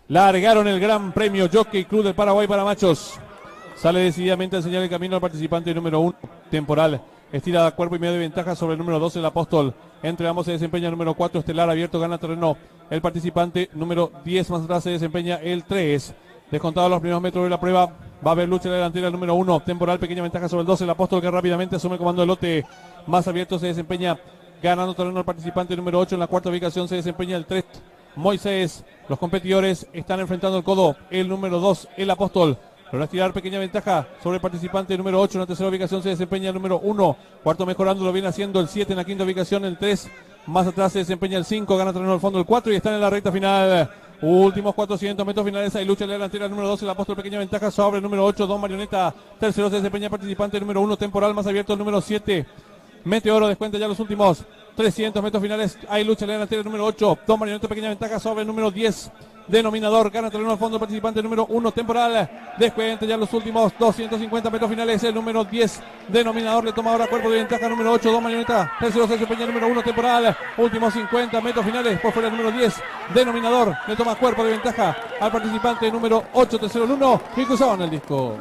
Largaron el Gran Premio Jockey Club del Paraguay para machos. Sale decididamente a enseñar el camino al participante número 1, Temporal. Estira cuerpo y medio de ventaja sobre el número 12, el Apóstol. Entre ambos se desempeña el número 4, Estelar. Abierto, gana terreno el participante número 10. Más atrás se desempeña el 3. Descontados los primeros metros de la prueba. Va a haber lucha en la delantera el número 1, Temporal. Pequeña ventaja sobre el 12, el Apóstol, que rápidamente asume el comando del lote. Más abierto se desempeña ganando terreno el participante número 8. En la cuarta ubicación se desempeña el 3, Moisés. Los competidores están enfrentando el codo. El número 2, el Apóstol. Logra estirar pequeña ventaja sobre el participante número 8. En la tercera ubicación se desempeña el número 1. Cuarto mejorando, lo viene haciendo el 7. En la quinta ubicación el 3. Más atrás se desempeña el 5. Gana terreno al fondo el 4 y están en la recta final. Últimos 400 metros finales. Hay lucha en la delantera el número 12. El Apóstol, pequeña ventaja sobre el número 8. Don Marioneta. Tercero se desempeña el participante número 1. Temporal. Más abierto el número 7. Meteoro descuenta ya los últimos 300 metros finales. Hay lucha en la delantera el número 8. Don Marioneta, pequeña ventaja sobre el número 10. Denominador, gana terreno al fondo el participante número 1, Temporal. Descuenta ya los últimos 250 metros finales. El número 10, Denominador, le toma ahora cuerpo de ventaja número 8, Don Marioneta. Tercero se desempeña el número 1, Temporal. Últimos 50 metros finales. Por fuera el número 10, Denominador. Le toma cuerpo de ventaja al participante número 8, tercero el 1. Y cruzado en el disco.